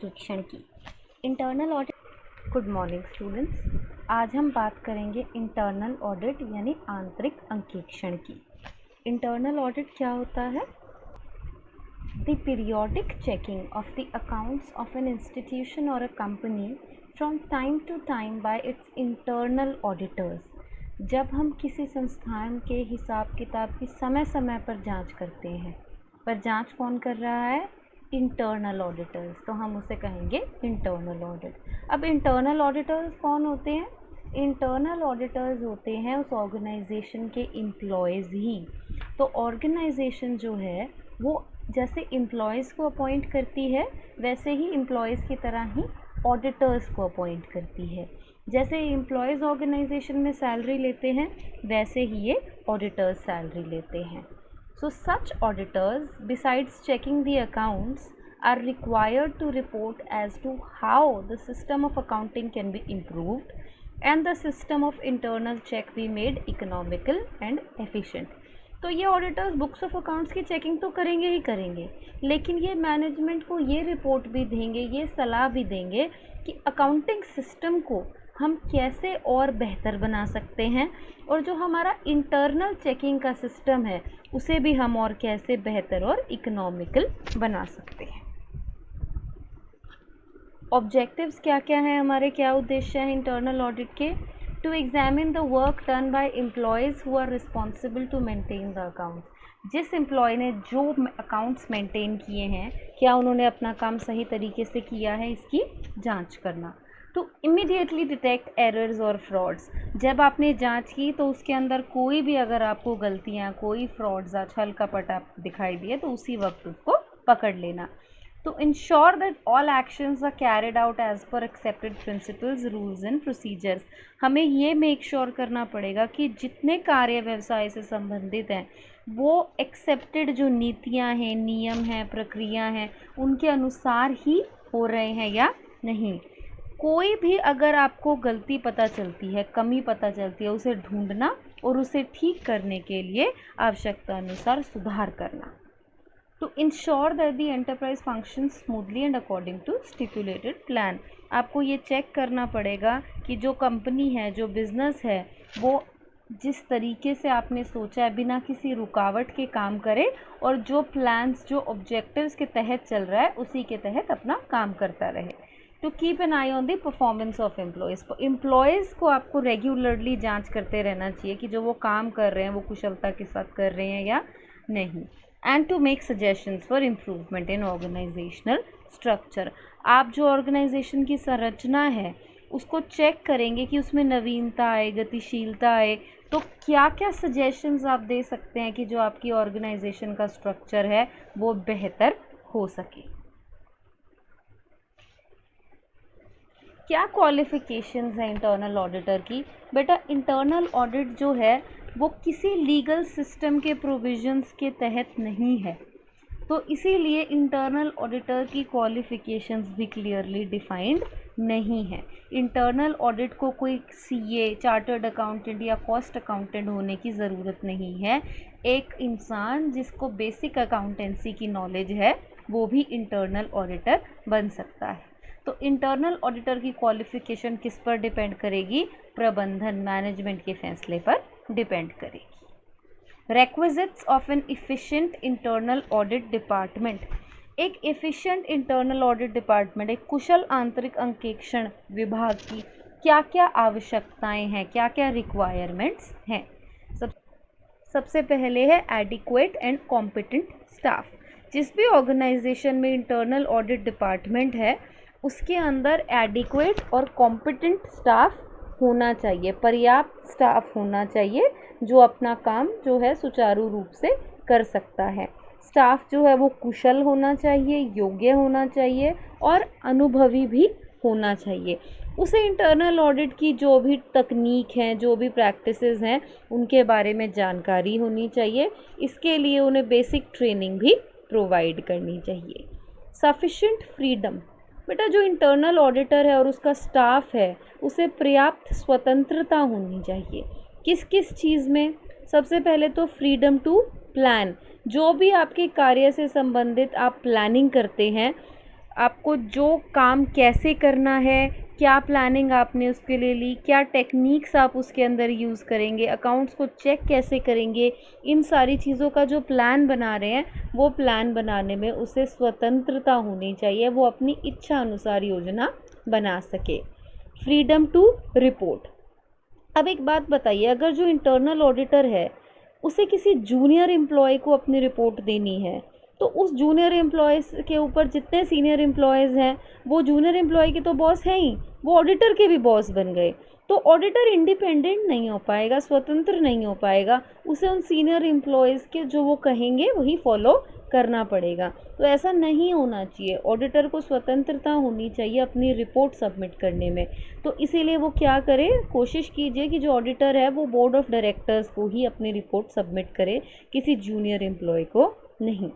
अंकेक्षण की। Internal audit. Good morning students, आज हम बात करेंगे इंटरनल ऑडिट यानी आंतरिक अंकेक्षण की। इंटरनल ऑडिट क्या होता है? The periodic checking of the accounts of an institution और a company from time to time by its internal auditors. जब हम किसी संस्थान के हिसाब किताब की समय समय पर जांच करते हैं, पर जांच कौन कर रहा है? इंटरनल ऑडिटर्स, तो हम उसे कहेंगे इंटरनल ऑडिट। अब इंटरनल ऑडिटर्स कौन होते हैं? इंटरनल ऑडिटर्स होते हैं उस ऑर्गेनाइजेशन के एम्प्लॉयज़ ही। तो ऑर्गेनाइजेशन जो है वो जैसे एम्प्लॉयज़ को अपॉइंट करती है, वैसे ही एम्प्लॉयज़ की तरह ही ऑडिटर्स को अपॉइंट करती है। जैसे एम्प्लॉयज़ ऑर्गेनाइजेशन में सैलरी लेते हैं, वैसे ही ये ऑडिटर्स सैलरी लेते हैं। So such auditors, besides checking the accounts, are required to report as to how the system of accounting can be improved and the system of internal check be made economical and efficient. तो ये auditors books of accounts की checking तो करेंगे ही करेंगे, लेकिन ये management को ये रिपोर्ट भी देंगे, ये सलाह भी देंगे कि अकाउंटिंग सिस्टम को हम कैसे और बेहतर बना सकते हैं, और जो हमारा इंटरनल चेकिंग का सिस्टम है उसे भी हम और कैसे बेहतर और इकोनॉमिकल बना सकते हैं। ऑब्जेक्टिव्स क्या क्या हैं हमारे, क्या उद्देश्य है इंटरनल ऑडिट के? To examine the work done by employees who are responsible to maintain the accounts. जिस एम्प्लॉय ने जो अकाउंट्स मेंटेन किए हैं, क्या उन्होंने अपना काम सही तरीके से किया है, इसकी जांच करना। टू इमीडिएटली डिटेक्ट एरर्स और फ्रॉड्स। जब आपने जांच की तो उसके अंदर कोई भी अगर आपको गलतियां, कोई फ्रॉड्स या छल कपट आप दिखाई दिए तो उसी वक्त उसको पकड़ लेना। तो ensure that all actions are carried out as per accepted principles, rules and procedures. हमें ये मेक श्योर करना पड़ेगा कि जितने कार्य व्यवसाय से संबंधित हैं वो एक्सेप्टेड जो नीतियां हैं, नियम हैं, प्रक्रिया हैं, उनके अनुसार ही हो रहे हैं या नहीं। कोई भी अगर आपको गलती पता चलती है, कमी पता चलती है, उसे ढूंढना और उसे ठीक करने के लिए आवश्यकता अनुसार सुधार करना। To ensure that the enterprise function smoothly and according to stipulated plan. आपको ये चेक करना पड़ेगा कि जो कंपनी है, जो बिजनेस है, वो जिस तरीके से आपने सोचा है बिना किसी रुकावट के काम करे और जो प्लान्स, जो ऑब्जेक्टिव्स के तहत चल रहा है उसी के तहत अपना काम करता रहे। To keep an eye on the performance of employees. Employees को आपको रेगुलरली जांच करते रहना चाहिए कि जो वो काम कर रहे हैं वो कुशलता के साथ कर रहे हैं या नहीं। And to make suggestions for improvement in organisational structure. आप जो ऑर्गेनाइजेशन की संरचना है उसको चेक करेंगे कि उसमें नवीनता आए, गतिशीलता आए, तो क्या क्या सजेशंस आप दे सकते हैं कि जो आपकी ऑर्गेनाइजेशन का स्ट्रक्चर है वो बेहतर हो सके। क्या क्वालिफिकेशंस हैं इंटरनल ऑडिटर की? बेटा, इंटरनल ऑडिट जो है वो किसी लीगल सिस्टम के प्रोविजंस के तहत नहीं है, तो इसीलिए इंटरनल ऑडिटर की क्वालिफिकेशंस भी क्लियरली डिफाइंड नहीं है। इंटरनल ऑडिट को कोई सीए, चार्टर्ड अकाउंटेंट या कॉस्ट अकाउंटेंट होने की ज़रूरत नहीं है। एक इंसान जिसको बेसिक अकाउंटेंसी की नॉलेज है वो भी इंटरनल ऑडिटर बन सकता है। तो इंटरनल ऑडिटर की क्वालिफिकेशन किस पर डिपेंड करेगी? प्रबंधन, मैनेजमेंट के फैसले पर डिपेंड करेगी। Requisites of an efficient internal audit department. एक एफिशिएंट इंटरनल ऑडिट डिपार्टमेंट, एक कुशल आंतरिक अंकेक्षण विभाग की क्या क्या आवश्यकताएं हैं, क्या क्या रिक्वायरमेंट्स हैं? सबसे पहले है एडिक्वेट एंड कॉम्पिटेंट स्टाफ। जिस भी ऑर्गेनाइजेशन में इंटरनल ऑडिट डिपार्टमेंट है उसके अंदर एडिक्वेट और कॉम्पिटेंट स्टाफ होना चाहिए, पर्याप्त स्टाफ होना चाहिए जो अपना काम जो है सुचारू रूप से कर सकता है। स्टाफ जो है वो कुशल होना चाहिए, योग्य होना चाहिए और अनुभवी भी होना चाहिए। उसे इंटरनल ऑडिट की जो भी तकनीक हैं, जो भी प्रैक्टिसेस हैं, उनके बारे में जानकारी होनी चाहिए। इसके लिए उन्हें बेसिक ट्रेनिंग भी प्रोवाइड करनी चाहिए। Sufficient freedom. बेटा, जो इंटरनल ऑडिटर है और उसका स्टाफ है उसे पर्याप्त स्वतंत्रता होनी चाहिए। किस किस चीज़ में? सबसे पहले तो फ्रीडम टू प्लान। जो भी आपके कार्य से संबंधित आप प्लानिंग करते हैं, आपको जो काम कैसे करना है, क्या प्लानिंग आपने उसके लिए ली, क्या टेक्निक्स आप उसके अंदर यूज़ करेंगे, अकाउंट्स को चेक कैसे करेंगे, इन सारी चीज़ों का जो प्लान बना रहे हैं वो प्लान बनाने में उसे स्वतंत्रता होनी चाहिए, वो अपनी इच्छा अनुसार योजना बना सके। Freedom to report. अब एक बात बताइए, अगर जो इंटरनल ऑडिटर है उसे किसी जूनियर एम्प्लॉय को अपनी रिपोर्ट देनी है, तो उस जूनियर एम्प्लॉयज़ के ऊपर जितने सीनियर एम्प्लॉयज़ हैं वो जूनियर एम्प्लॉय के तो बॉस हैं ही, वो ऑडिटर के भी बॉस बन गए, तो ऑडिटर इंडिपेंडेंट नहीं हो पाएगा, स्वतंत्र नहीं हो पाएगा, उसे उन सीनियर एम्प्लॉयज़ के जो वो कहेंगे वही फॉलो करना पड़ेगा। तो ऐसा नहीं होना चाहिए, ऑडिटर को स्वतंत्रता होनी चाहिए अपनी रिपोर्ट सबमिट करने में। तो इसीलिए वो क्या करे, कोशिश कीजिए कि जो ऑडिटर है वो बोर्ड ऑफ डायरेक्टर्स को ही अपनी रिपोर्ट सबमिट करे, किसी जूनियर एम्प्लॉय को नहीं।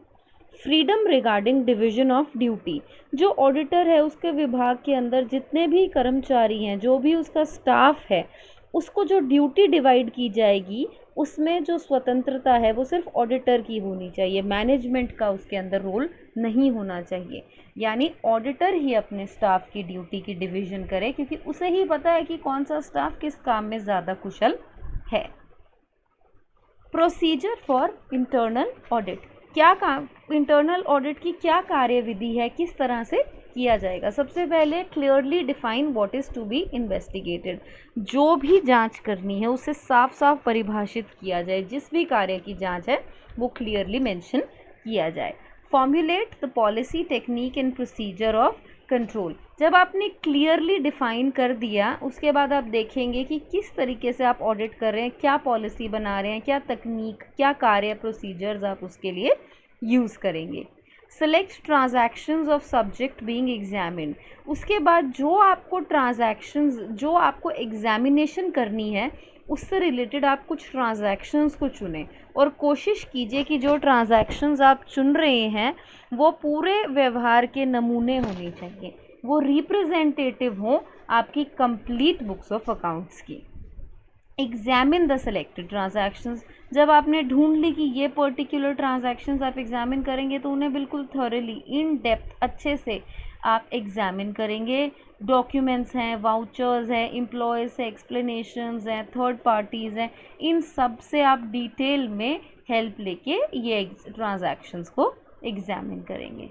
Freedom regarding division of duty. जो ऑडिटर है उसके विभाग के अंदर जितने भी कर्मचारी हैं, जो भी उसका स्टाफ है, उसको जो ड्यूटी डिवाइड की जाएगी उसमें जो स्वतंत्रता है वो सिर्फ ऑडिटर की होनी चाहिए, मैनेजमेंट का उसके अंदर रोल नहीं होना चाहिए। यानी ऑडिटर ही अपने स्टाफ की ड्यूटी की डिवीज़न करे, क्योंकि उसे ही पता है कि कौन सा स्टाफ किस काम में ज़्यादा कुशल है। Procedure for internal audit. क्या काम, इंटरनल ऑडिट की क्या कार्यविधि है, किस तरह से किया जाएगा। सबसे पहले clearly define what is to be investigated. जो भी जांच करनी है उसे साफ साफ परिभाषित किया जाए, जिस भी कार्य की जांच है वो क्लियरली मेंशन किया जाए। Formulate the policy, technique and procedure of control. जब आपने क्लियरली डिफाइन कर दिया उसके बाद आप देखेंगे कि किस तरीके से आप ऑडिट कर रहे हैं, क्या पॉलिसी बना रहे हैं, क्या तकनीक, क्या कार्य प्रोसीजर्स आप उसके लिए यूज़ करेंगे। Select transactions of subject being examined. उसके बाद जो आपको ट्रांजैक्शंस, जो आपको एग्जामिनेशन करनी है उससे रिलेटेड आप कुछ ट्रांजैक्शंस को चुनें और कोशिश कीजिए कि जो ट्रांजैक्शंस आप चुन रहे हैं वो पूरे व्यवहार के नमूने होने चाहिए, वो रिप्रेजेंटेटिव हों आपकी कंप्लीट बुक्स ऑफ अकाउंट्स की। Examine the selected transactions. जब आपने ढूंढ ली कि ये पर्टिकुलर ट्रांजैक्शंस आप एग्जामिन करेंगे तो उन्हें बिल्कुल थॉरली, इन डेप्थ, अच्छे से आप एग्जामिन करेंगे। डॉक्यूमेंट्स हैं, वाउचर्स हैं, एम्प्लॉयज़ हैं, एक्सप्लेनेशंस हैं, थर्ड पार्टीज़ हैं, इन सब से आप डिटेल में हेल्प लेके ये ट्रांजैक्शंस को एग्जामिन करेंगे।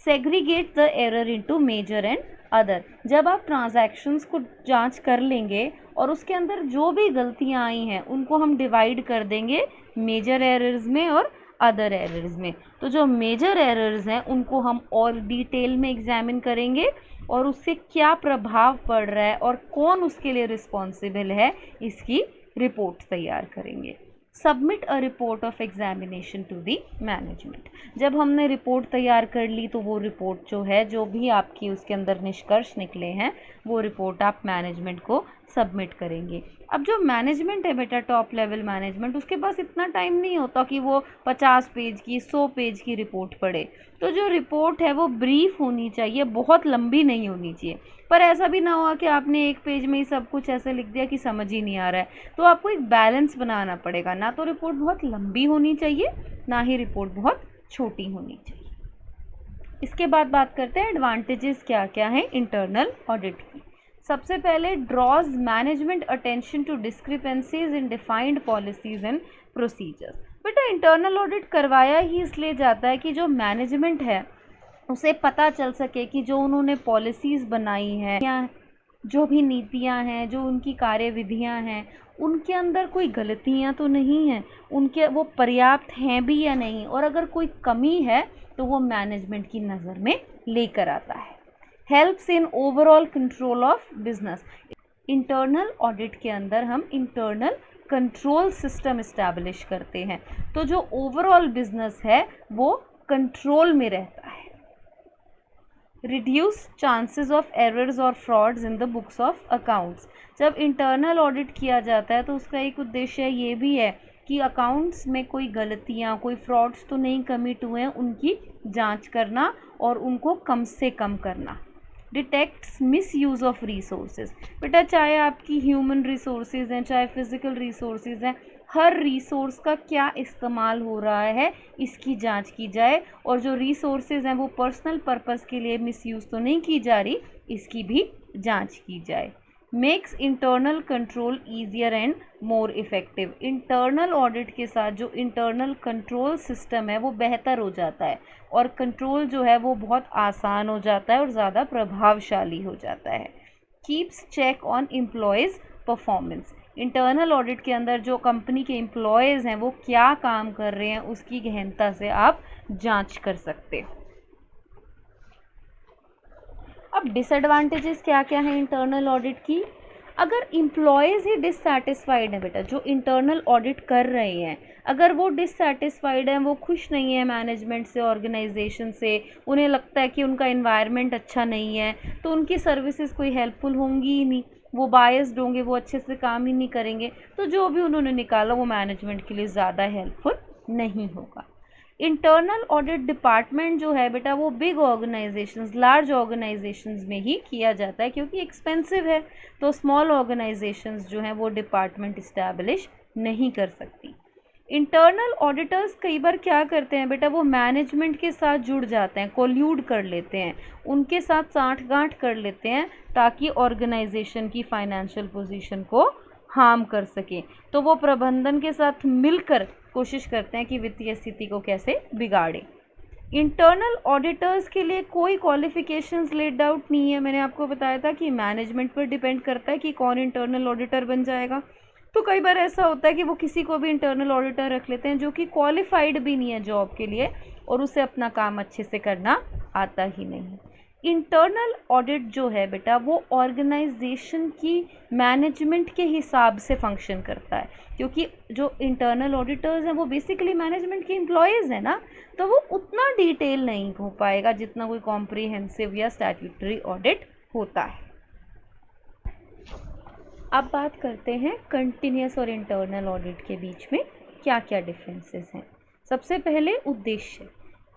Segregate the error into major and other. जब आप ट्रांजैक्शंस को जांच कर लेंगे और उसके अंदर जो भी गलतियां आई हैं उनको हम डिवाइड कर देंगे मेजर एरर्स में और अदर एरर्स में। तो जो मेजर एरर्स हैं उनको हम और डिटेल में एग्जामिन करेंगे और उससे क्या प्रभाव पड़ रहा है और कौन उसके लिए रिस्पॉन्सिबल है, इसकी रिपोर्ट तैयार करेंगे। Submit a report of examination to the management. जब हमने रिपोर्ट तैयार कर ली तो वो रिपोर्ट जो है, जो भी आपकी उसके अंदर निष्कर्ष निकले हैं वो रिपोर्ट आप मैनेजमेंट को सबमिट करेंगे। अब जो मैनेजमेंट है बेटा, टॉप लेवल मैनेजमेंट, उसके पास इतना टाइम नहीं होता कि वो 50 पेज की, 100 पेज की रिपोर्ट पढ़े। तो जो रिपोर्ट है वो ब्रीफ होनी चाहिए, बहुत लंबी नहीं होनी चाहिए। पर ऐसा भी ना हुआ कि आपने एक पेज में ही सब कुछ ऐसे लिख दिया कि समझ ही नहीं आ रहा है। तो आपको एक बैलेंस बनाना पड़ेगा, ना तो रिपोर्ट बहुत लंबी होनी चाहिए, ना ही रिपोर्ट बहुत छोटी होनी चाहिए। इसके बाद बात करते हैं एडवांटेजेस क्या क्या हैं इंटरनल ऑडिट की। सबसे पहले, draws management attention to discrepancies in defined policies and procedures. बेटा इंटरनल ऑडिट करवाया ही इसलिए जाता है कि जो मैनेजमेंट है उसे पता चल सके कि जो उन्होंने पॉलिसीज़ बनाई हैं या जो भी नीतियां हैं, जो उनकी कार्यविधियां हैं, उनके अंदर कोई गलतियां तो नहीं हैं, उनके वो पर्याप्त हैं भी या नहीं, और अगर कोई कमी है तो वो मैनेजमेंट की नज़र में लेकर आता है। Helps in overall control of business. Internal audit के अंदर हम इंटरनल कंट्रोल सिस्टम इस्टेब्लिश करते हैं, तो जो ओवरऑल बिजनेस है वो कंट्रोल में रहता है। रिड्यूस चांसेस ऑफ एरर्स और frauds in the books of accounts. जब इंटरनल ऑडिट किया जाता है तो उसका एक उद्देश्य ये भी है कि अकाउंट्स में कोई गलतियाँ, कोई फ्रॉड्स तो नहीं कमिट हुए हैं, उनकी जांच करना और उनको कम से कम करना। Detects miss use of resources. बेटा चाहे आपकी ह्यूमन रिसोर्सेज हैं, चाहे फिज़िकल रिसोर्सेज हैं, हर रिसोर्स का क्या इस्तेमाल हो रहा है इसकी जांच की जाए, और जो रिसोर्सेज हैं वो पर्सनल पर्पस के लिए मिसयूज़ तो नहीं की जा रही, इसकी भी जांच की जाए। Makes internal control easier and more effective. Internal audit के साथ जो इंटरनल कंट्रोल सिस्टम है वो बेहतर हो जाता है, और कंट्रोल जो है वो बहुत आसान हो जाता है और ज़्यादा प्रभावशाली हो जाता है। Keeps check on employees performance. Internal audit के अंदर जो कंपनी के एम्प्लॉयज़ हैं वो क्या काम कर रहे हैं उसकी गहनता से आप जांच कर सकते हो। अब डिसएडवांटेजेस क्या क्या हैं इंटरनल ऑडिट की। अगर इम्प्लॉयज़ ही डिससेटिस्फाइड हैं बेटा, जो इंटरनल ऑडिट कर रहे हैं, अगर वो डिससेटिस्फाइड हैं, वो खुश नहीं है मैनेजमेंट से, ऑर्गेनाइजेशन से, उन्हें लगता है कि उनका इन्वायरमेंट अच्छा नहीं है, तो उनकी सर्विसेज कोई हेल्पफुल होंगी ही नहीं, वो बायस्ड होंगे, वो अच्छे से काम ही नहीं करेंगे, तो जो भी उन्होंने निकाला वो मैनेजमेंट के लिए ज़्यादा हेल्पफुल नहीं होगा। इंटरनल ऑडिट डिपार्टमेंट जो है बेटा वो बिग ऑर्गेनाइजेशंस, लार्ज ऑर्गेनाइजेशंस में ही किया जाता है, क्योंकि एक्सपेंसिव है, तो स्मॉल ऑर्गेनाइजेशंस जो हैं वो डिपार्टमेंट इस्टेब्लिश नहीं कर सकती। इंटरनल ऑडिटर्स कई बार क्या करते हैं बेटा, वो मैनेजमेंट के साथ जुड़ जाते हैं, कोल्यूड कर लेते हैं, उनके साथ साठगांठ कर लेते हैं, ताकि ऑर्गेनाइजेशन की फाइनेंशियल पोजीशन को हार्म कर सके। तो वो प्रबंधन के साथ मिलकर कोशिश करते हैं कि वित्तीय स्थिति को कैसे बिगाड़े। इंटरनल ऑडिटर्स के लिए कोई क्वालिफिकेशंस लेट आउट नहीं है। मैंने आपको बताया था कि मैनेजमेंट पर डिपेंड करता है कि कौन इंटरनल ऑडिटर बन जाएगा। तो कई बार ऐसा होता है कि वो किसी को भी इंटरनल ऑडिटर रख लेते हैं जो कि क्वालिफाइड भी नहीं है जॉब के लिए, और उसे अपना काम अच्छे से करना आता ही नहीं। इंटरनल ऑडिट जो है बेटा वो ऑर्गेनाइजेशन की मैनेजमेंट के हिसाब से फंक्शन करता है, क्योंकि जो इंटरनल ऑडिटर्स हैं वो बेसिकली मैनेजमेंट के एम्प्लॉयज़ हैं ना, तो वो उतना डिटेल नहीं हो पाएगा जितना कोई कॉम्प्रिहेंसिव या स्टैट्यूटरी ऑडिट होता है। अब बात करते हैं कंटिन्यूस और इंटरनल ऑडिट के बीच में क्या क्या डिफरेंसेस हैं। सबसे पहले उद्देश्य।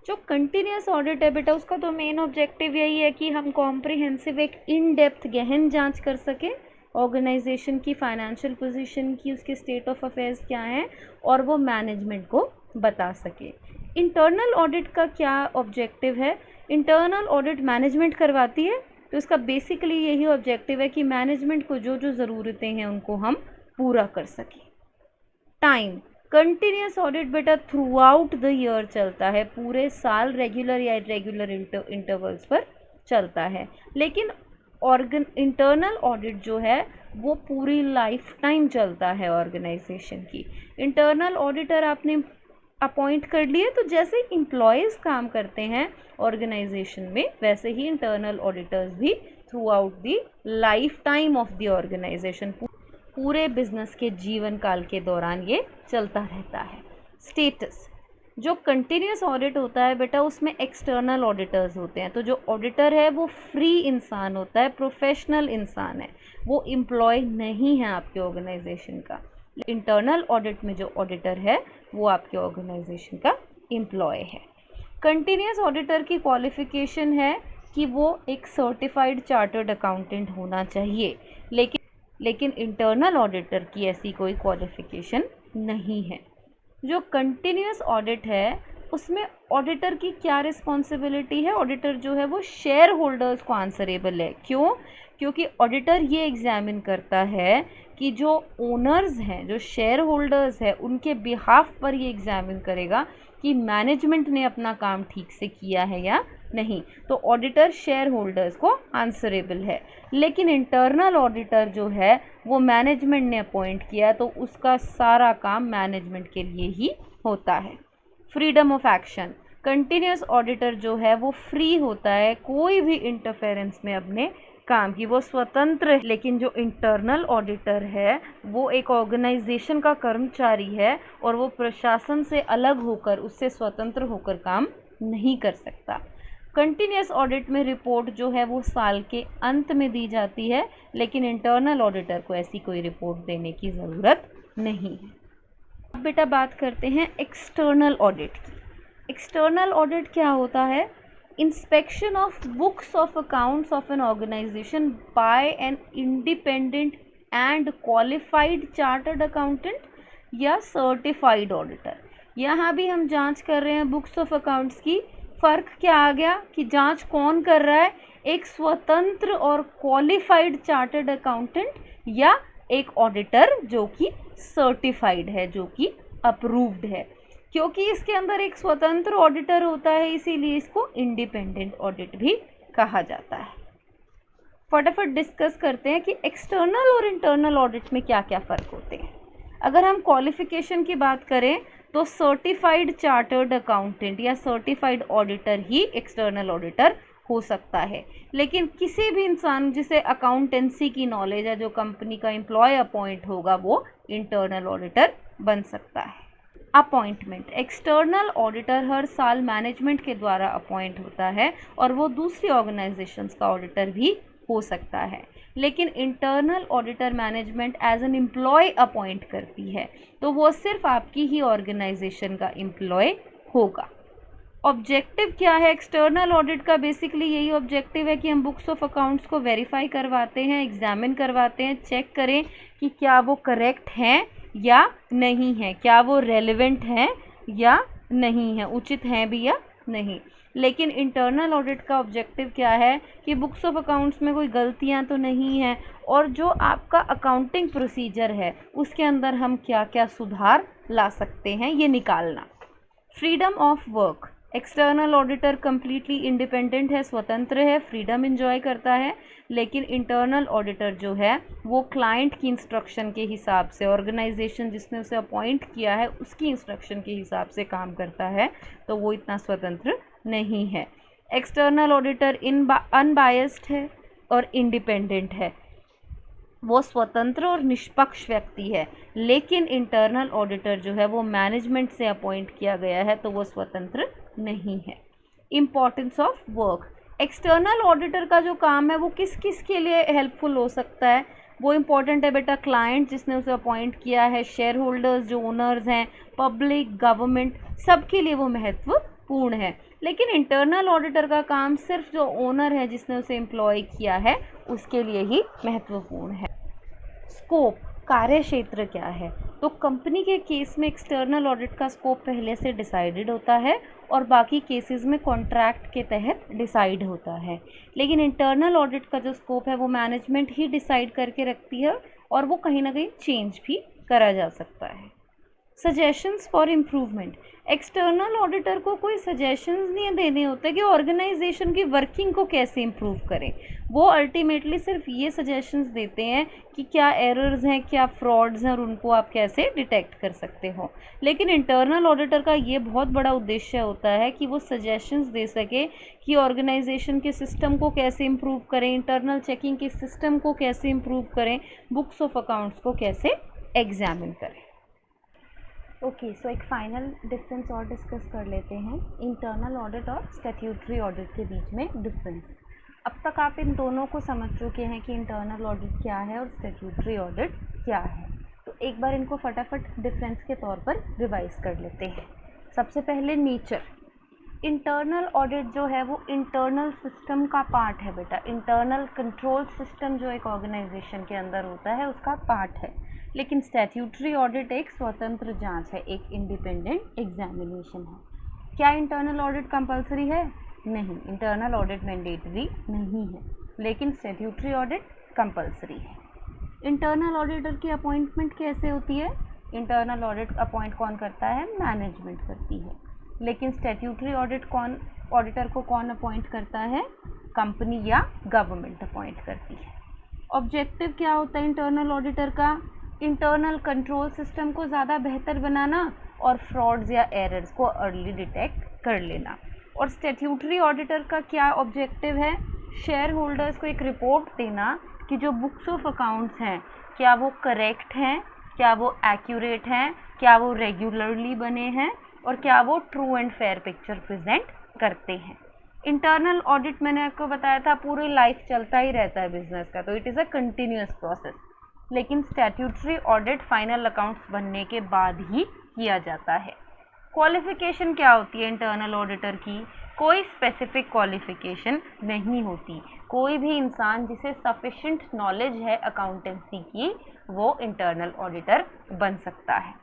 जो कंटिन्यूस ऑडिट है बेटा उसका तो मेन ऑब्जेक्टिव यही है कि हम कॉम्प्रिहेंसिव एक इन डेप्थ गहन जांच कर सकें ऑर्गेनाइजेशन की फाइनेंशियल पोजीशन की, उसके स्टेट ऑफ अफेयर्स क्या हैं, और वो मैनेजमेंट को बता सके। इंटरनल ऑडिट का क्या ऑब्जेक्टिव है, इंटरनल ऑडिट मैनेजमेंट करवाती है, तो इसका बेसिकली यही ऑब्जेक्टिव है कि मैनेजमेंट को जो जो ज़रूरतें हैं उनको हम पूरा कर सकें। टाइम। कंटिन्यूस ऑडिट बेटा थ्रू आउट द ईयर चलता है, पूरे साल रेगुलर या इरेगुलर इंटरवल्स पर चलता है। लेकिन इंटरनल ऑडिट जो है वो पूरी लाइफ टाइम चलता है ऑर्गेनाइजेशन की। इंटरनल ऑडिटर आपने अपॉइंट कर लिए, तो जैसे एम्प्लॉयज़ काम करते हैं ऑर्गेनाइजेशन में, वैसे ही इंटरनल ऑडिटर्स भी throughout the lifetime of the organisation, पूरे बिजनेस के जीवन काल के दौरान ये चलता रहता है। स्टेटस। जो कंटिन्यूस ऑडिट होता है बेटा उसमें एक्सटर्नल ऑडिटर्स होते हैं, तो जो ऑडिटर है वो फ्री इंसान होता है, प्रोफेशनल इंसान है, वो एम्प्लॉय नहीं है आपके ऑर्गेनाइजेशन का। इंटरनल ऑडिट में जो ऑडिटर है वो आपके ऑर्गेनाइजेशन का एम्प्लॉय है। कंटिन्यूस ऑडिटर की क्वालिफिकेशन है कि वो एक सर्टिफाइड चार्टर्ड अकाउंटेंट होना चाहिए, लेकिन इंटरनल ऑडिटर की ऐसी कोई क्वालिफिकेशन नहीं है। जो कंटिन्यूस ऑडिट है उसमें ऑडिटर की क्या रिस्पॉन्सिबिलिटी है, ऑडिटर जो है वो शेयर होल्डर्स को आंसरेबल है। क्यों? क्योंकि ऑडिटर ये एग्जामिन करता है कि जो ओनर्स हैं, जो शेयर होल्डर्स हैं, उनके बिहाफ पर ये एग्जामिन करेगा कि मैनेजमेंट ने अपना काम ठीक से किया है या नहीं। तो ऑडिटर शेयर होल्डर्स को आंसरेबल है, लेकिन इंटरनल ऑडिटर जो है वो मैनेजमेंट ने अपॉइंट किया, तो उसका सारा काम मैनेजमेंट के लिए ही होता है। Freedom of action. Continuous auditor जो है वो फ्री होता है कोई भी इंटरफेरेंस में अपने काम की, वो स्वतंत्र है। लेकिन जो इंटरनल ऑडिटर है वो एक ऑर्गेनाइजेशन का कर्मचारी है और वो प्रशासन से अलग होकर, उससे स्वतंत्र होकर काम नहीं कर सकता। कंटिन्यूस ऑडिट में रिपोर्ट जो है वो साल के अंत में दी जाती है, लेकिन इंटरनल ऑडिटर को ऐसी कोई रिपोर्ट देने की ज़रूरत नहीं है। अब बेटा बात करते हैं एक्सटर्नल ऑडिट की। एक्सटर्नल ऑडिट क्या होता है? Inspection of books of accounts of an organisation by an independent and qualified chartered accountant, या सर्टिफाइड ऑडिटर। यहाँ भी हम जांच कर रहे हैं बुक्स ऑफ अकाउंट्स की। फ़र्क क्या आ गया कि जांच कौन कर रहा है, एक स्वतंत्र और क्वालिफाइड चार्टर्ड अकाउंटेंट या एक ऑडिटर जो कि सर्टिफाइड है, जो कि अप्रूव्ड है। क्योंकि इसके अंदर एक स्वतंत्र ऑडिटर होता है इसीलिए इसको इंडिपेंडेंट ऑडिट भी कहा जाता है। फटाफट डिस्कस करते हैं कि एक्सटर्नल और इंटरनल ऑडिट में क्या क्या फ़र्क होते हैं। अगर हम क्वालिफिकेशन की बात करें तो सर्टिफाइड चार्टर्ड अकाउंटेंट या सर्टिफाइड ऑडिटर ही एक्सटर्नल ऑडिटर हो सकता है। लेकिन किसी भी इंसान जिसे अकाउंटेंसी की नॉलेज है, जो कंपनी का एम्प्लॉय अपॉइंट होगा, वो इंटरनल ऑडिटर बन सकता है। अपॉइंटमेंट, एक्सटर्नल ऑडिटर हर साल मैनेजमेंट के द्वारा अपॉइंट होता है और वो दूसरी ऑर्गेनाइजेशंस का ऑडिटर भी हो सकता है। लेकिन internal auditor management as an employee appoint करती है, तो वो सिर्फ आपकी ही ऑर्गेनाइजेशन का एम्प्लॉय होगा। ऑब्जेक्टिव क्या है एक्सटर्नल ऑडिट का? बेसिकली यही ऑब्जेक्टिव है कि हम बुक्स ऑफ अकाउंट्स को वेरीफाई करवाते हैं, एग्जामिन करवाते हैं, चेक करें कि क्या वो करेक्ट हैं या नहीं है, क्या वो रेलेवेंट हैं या नहीं है, उचित हैं भी या नहीं। लेकिन इंटरनल ऑडिट का ऑब्जेक्टिव क्या है कि बुक्स ऑफ अकाउंट्स में कोई गलतियां तो नहीं है और जो आपका अकाउंटिंग प्रोसीजर है उसके अंदर हम क्या क्या सुधार ला सकते हैं, ये निकालना। Freedom of work, external auditor completely independent है, स्वतंत्र है, फ्रीडम इंजॉय करता है। लेकिन इंटरनल ऑडिटर जो है वो क्लाइंट की इंस्ट्रक्शन के हिसाब से, ऑर्गेनाइजेशन जिसने उसे अपॉइंट किया है उसकी इंस्ट्रक्शन के हिसाब से काम करता है, तो वो इतना स्वतंत्र नहीं है। एक्सटर्नल ऑडिटर अनबायस्ड है और इंडिपेंडेंट है, वो स्वतंत्र और निष्पक्ष व्यक्ति है। लेकिन इंटरनल ऑडिटर जो है वो मैनेजमेंट से अपॉइंट किया गया है, तो वो स्वतंत्र नहीं है। Importance of work, external auditor का जो काम है वो किस किस के लिए हेल्पफुल हो सकता है? वो इम्पॉर्टेंट है बेटा, क्लाइंट जिसने उसे अपॉइंट किया है, शेयर होल्डर्स जो ओनर्स हैं, पब्लिक, गवर्नमेंट, सबके लिए वो महत्वपूर्ण है। लेकिन इंटरनल ऑडिटर का काम सिर्फ जो ओनर है जिसने उसे एम्प्लॉय किया है उसके लिए ही महत्वपूर्ण है। स्कोप, कार्य क्षेत्र क्या है? तो कंपनी के केस में एक्सटर्नल ऑडिट का स्कोप पहले से डिसाइडेड होता है और बाकी केसेस में कॉन्ट्रैक्ट के तहत डिसाइड होता है। लेकिन इंटरनल ऑडिट का जो स्कोप है वो मैनेजमेंट ही डिसाइड करके रखती है और वो कहीं ना कहीं चेंज भी करा जा सकता है। Suggestions for improvement, external auditor को कोई सजेशंस नहीं देने होते कि ऑर्गेनाइजेशन की वर्किंग को कैसे इम्प्रूव करें। वो अल्टीमेटली सिर्फ ये सजेशंस देते हैं कि क्या एरर्स हैं, क्या फ्रॉड्स हैं और उनको आप कैसे डिटेक्ट कर सकते हो। लेकिन इंटरनल ऑडिटर का ये बहुत बड़ा उद्देश्य होता है कि वो सजेशंस दे सके कि ऑर्गेनाइजेशन के सिस्टम को कैसे इम्प्रूव करें, इंटरनल चेकिंग के सिस्टम को कैसे इम्प्रूव करें, बुक्स ऑफ अकाउंट्स को कैसे एग्जामिन करें। ओके, सो एक फाइनल डिफरेंस और डिस्कस कर लेते हैं, इंटरनल ऑडिट और स्टैट्यूटरी ऑडिट के बीच में डिफरेंस। अब तक आप इन दोनों को समझ चुके हैं कि इंटरनल ऑडिट क्या है और स्टैट्यूटरी ऑडिट क्या है। तो एक बार इनको फटाफट डिफरेंस के तौर पर रिवाइज कर लेते हैं। सबसे पहले नेचर, इंटरनल ऑडिट जो है वो इंटरनल सिस्टम का पार्ट है बेटा, इंटरनल कंट्रोल सिस्टम जो एक ऑर्गेनाइजेशन के अंदर होता है उसका पार्ट है। लेकिन स्टैट्यूटरी ऑडिट एक स्वतंत्र जांच है, एक इंडिपेंडेंट एग्जामिनेशन है। क्या इंटरनल ऑडिट कंपलसरी है? नहीं, इंटरनल ऑडिट मैंडेटरी नहीं है, लेकिन स्टैट्यूटरी ऑडिट कंपलसरी है। इंटरनल ऑडिटर की अपॉइंटमेंट कैसे होती है? इंटरनल ऑडिट अपॉइंट कौन करता है? मैनेजमेंट करती है। लेकिन स्टैट्यूटरी ऑडिटर को कौन अपॉइंट करता है? कंपनी या गवर्नमेंट अपॉइंट करती है। ऑब्जेक्टिव क्या होता है इंटरनल ऑडिटर का? इंटरनल कंट्रोल सिस्टम को ज़्यादा बेहतर बनाना और फ्रॉड्स या एरर्स को अर्ली डिटेक्ट कर लेना। और स्टैट्यूटरी ऑडिटर का क्या ऑब्जेक्टिव है? शेयर होल्डर्स को एक रिपोर्ट देना कि जो बुक्स ऑफ अकाउंट्स हैं क्या वो करेक्ट हैं, क्या वो एक्यूरेट हैं, क्या वो रेगुलरली बने हैं और क्या वो true and fair picture present करते हैं। इंटरनल ऑडिट मैंने आपको बताया था पूरी लाइफ चलता ही रहता है बिजनेस का, तो it is a continuous process. लेकिन स्टैट्यूटरी ऑडिट फाइनल अकाउंट्स बनने के बाद ही किया जाता है। क्वालिफिकेशन क्या होती है इंटरनल ऑडिटर की? कोई स्पेसिफिक क्वालिफिकेशन नहीं होती। कोई भी इंसान जिसे सफिशिएंट नॉलेज है अकाउंटेंसी की वो इंटरनल ऑडिटर बन सकता है।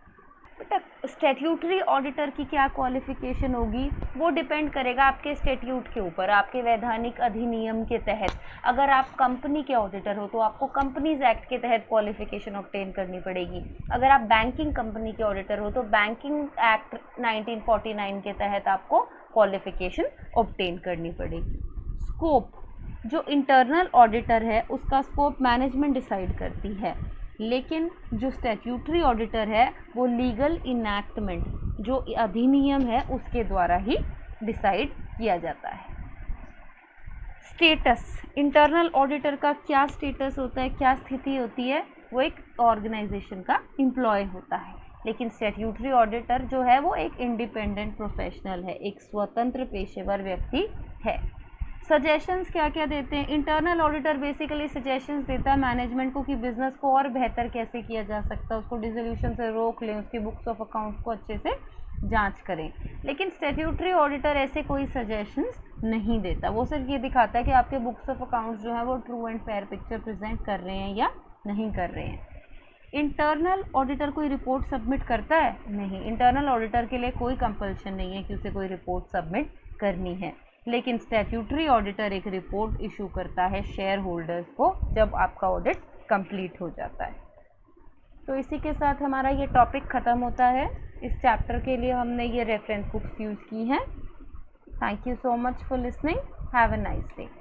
बेटा स्टैट्यूटरी ऑडिटर की क्या क्वालिफिकेशन होगी, वो डिपेंड करेगा आपके स्टैट्यूट के ऊपर, आपके वैधानिक अधिनियम के तहत। अगर आप कंपनी के ऑडिटर हो तो आपको कंपनीज एक्ट के तहत क्वालिफिकेशन ऑब्टेन करनी पड़ेगी। अगर आप बैंकिंग कंपनी के ऑडिटर हो तो बैंकिंग एक्ट 1949 के तहत आपको क्वालिफिकेशन ऑब्टेन करनी पड़ेगी। स्कोप, जो इंटरनल ऑडिटर है उसका स्कोप मैनेजमेंट डिसाइड करती है, लेकिन जो स्टैट्यूटरी ऑडिटर है वो लीगल इनैक्टमेंट, जो अधिनियम है उसके द्वारा ही डिसाइड किया जाता है। स्टेटस, इंटरनल ऑडिटर का क्या स्टेटस होता है, क्या स्थिति होती है, वो एक ऑर्गेनाइजेशन का एम्प्लॉय होता है। लेकिन स्टैट्यूटरी ऑडिटर जो है वो एक इंडिपेंडेंट प्रोफेशनल है, एक स्वतंत्र पेशेवर व्यक्ति है। सजेशंस क्या क्या देते हैं, इंटरनल ऑडिटर बेसिकली सजेशंस देता है मैनेजमेंट को कि बिजनेस को और बेहतर कैसे किया जा सकता है, उसको डिसोल्यूशन से रोक लें, उसकी बुक्स ऑफ अकाउंट्स को अच्छे से जांच करें। लेकिन स्टैट्यूटरी ऑडिटर ऐसे कोई सजेशंस नहीं देता, वो सिर्फ ये दिखाता है कि आपके बुक्स ऑफ अकाउंट्स जो है वो true and fair picture present कर रहे हैं या नहीं कर रहे हैं। इंटरनल ऑडिटर कोई रिपोर्ट सबमिट करता है? नहीं, इंटरनल ऑडिटर के लिए कोई कंपल्शन नहीं है कि उसे कोई रिपोर्ट सबमिट करनी है। लेकिन स्टैट्यूटरी ऑडिटर एक रिपोर्ट इशू करता है शेयर होल्डर्स को जब आपका ऑडिट कंप्लीट हो जाता है। तो इसी के साथ हमारा ये टॉपिक ख़त्म होता है। इस चैप्टर के लिए हमने ये रेफरेंस बुक्स यूज़ की हैं। Thank you so much for listening. Have a nice day.